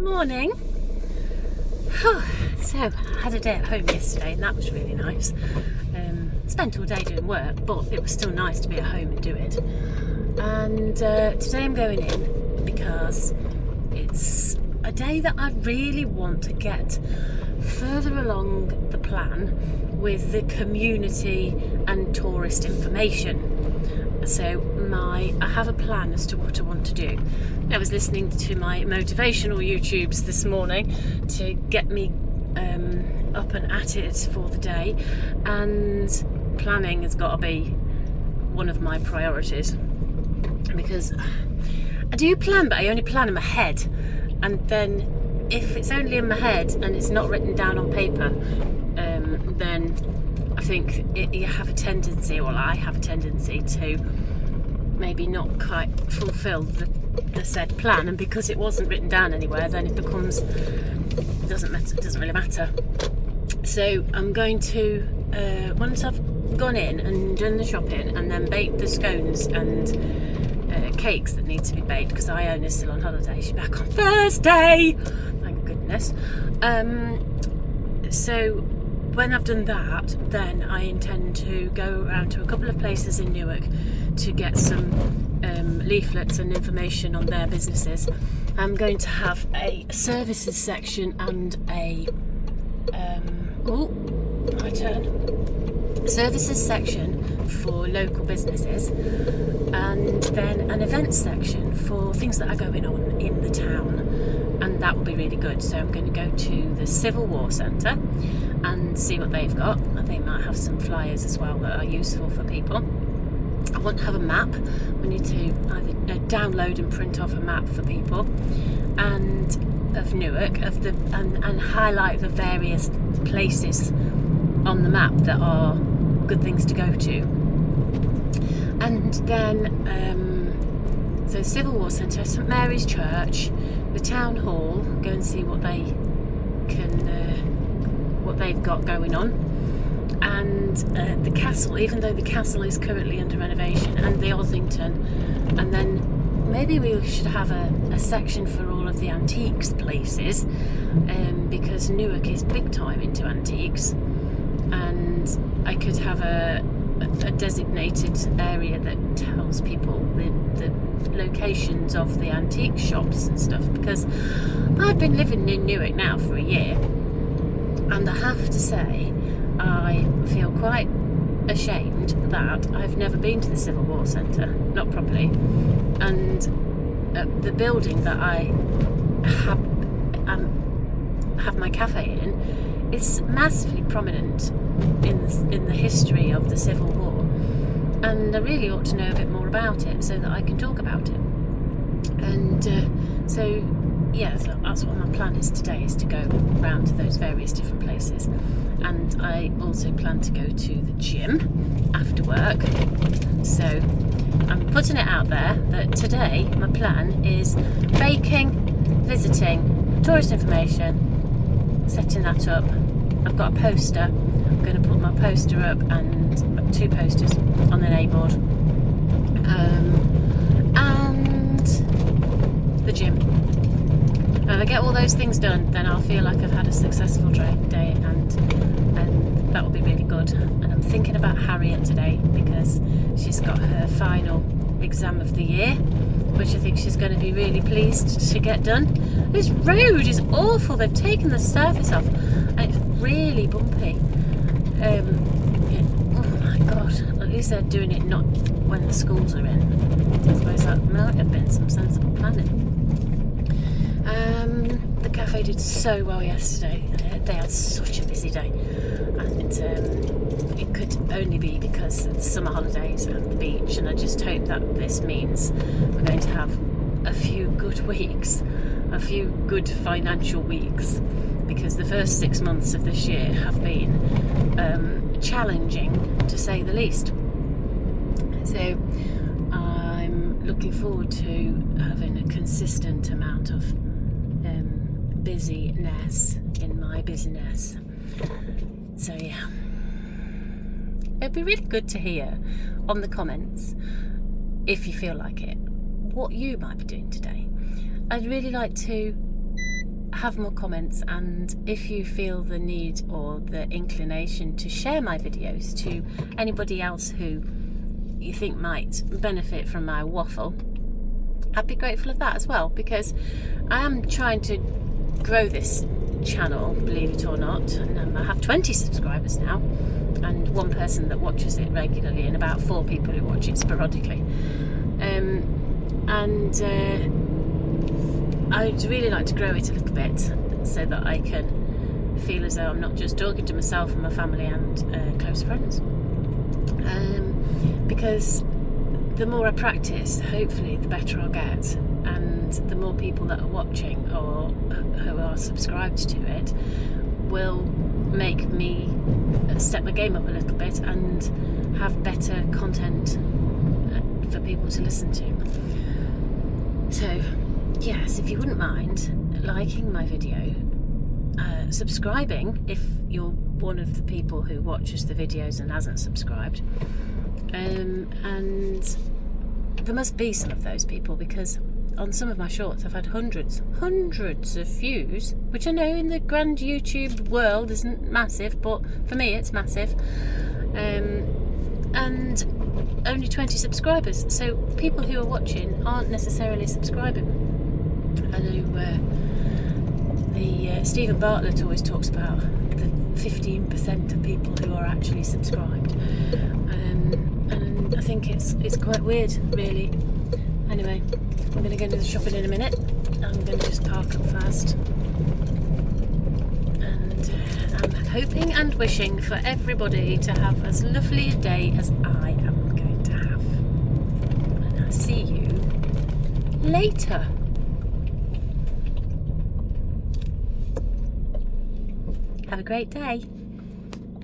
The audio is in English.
Morning. So, I had a day at home yesterday and that was really nice. Spent all day doing work, but it was still nice to be at home and do it. And today I'm going in because it's a day that I really want to get further along the plan with the community and tourist information. So I have a plan as to what I want to do. I was listening to my motivational YouTubes this morning to get me up and at it for the day, and planning has got to be one of my priorities, because I do plan, but I only plan in my head, and then if it's only in my head and it's not written down on paper, then I think you have a tendency, or I have a tendency to maybe not quite fulfill the said plan, and because it wasn't written down anywhere, then it doesn't really matter. So I'm going to once I've gone in and done the shopping and then baked the scones and cakes that need to be baked, because Iona's still on holiday, she's back on Thursday, thank goodness. So when I've done that, then I intend to go around to a couple of places in Newark to get some leaflets and information on their businesses. I'm going to have a services section and a services section for local businesses, and then an events section for things that are going on in the town, and that will be really good. So I'm going to go to the Civil War Centre and see what they've got. They might have some flyers as well that are useful for people. I want to have a map. We need to either download and print off a map for people, and of Newark, and highlight the various places on the map that are good things to go to. And then so Civil War Centre, St Mary's Church, the Town Hall, go and see what they've got going on, and the castle, even though the castle is currently under renovation, and the Ossington, and then maybe we should have a section for all of the antiques places, because Newark is big time into antiques, and I could have a designated area that tells people the locations of the antique shops and stuff, because I've been living in Newark now for a year, and I have to say I feel quite ashamed that I've never been to the Civil War Centre, not properly, and the building that I have my cafe in is massively prominent in the history of the Civil War, and I really ought to know a bit more about it so that I can talk about it. And so that's what my plan is today, is to go round to those various different places. And I also plan to go to the gym after work. So I'm putting it out there that today my plan is baking, visiting, tourist information, setting that up. I've got a poster. I'm going to put my poster up, and 2 posters on the A board, and the gym. And if I get all those things done, then I'll feel like I've had a successful day, and that will be really good. And I'm thinking about Harriet today, because she's got her final exam of the year, which I think she's going to be really pleased to get done. This road is awful. They've taken the surface off, and it's really bumpy. Oh my god, at least they're doing it not when the schools are in. I suppose that might have been some sensible planning. The cafe did so well yesterday. They had such a busy day, and it could only be because of the summer holidays and the beach, and I just hope that this means we're going to have a few good weeks, a few good financial weeks, because the first 6 months of this year have been challenging, to say the least. So I'm looking forward to having a consistent amount of busyness in my business. So yeah, it'd be really good to hear on the comments, if you feel like it, what you might be doing today. I'd really like to have more comments, and if you feel the need or the inclination to share my videos to anybody else who you think might benefit from my waffle, I'd be grateful of that as well, because I am trying to grow this channel, believe it or not, and I have 20 subscribers now and one person that watches it regularly and about 4 people who watch it sporadically, I'd really like to grow it a little bit so that I can feel as though I'm not just talking to myself and my family and close friends, because the more I practice, hopefully the better I'll get, and the more people that are watching or who are subscribed to it will make me step my game up a little bit and have better content for people to listen to. So yes, if you wouldn't mind liking my video, subscribing if you're one of the people who watches the videos and hasn't subscribed, and there must be some of those people, because on some of my shorts I've had hundreds of views, which I know in the grand YouTube world isn't massive, but for me it's massive, and only 20 subscribers. So people who are watching aren't necessarily subscribing. I know Stephen Bartlett always talks about the 15% of people who are actually subscribed, and I think it's quite weird, really. Anyway, I'm going to go to the shopping in a minute. I'm going to just park up fast, and I'm hoping and wishing for everybody to have as lovely a day as I am going to have, and I'll see you later. Have a great day.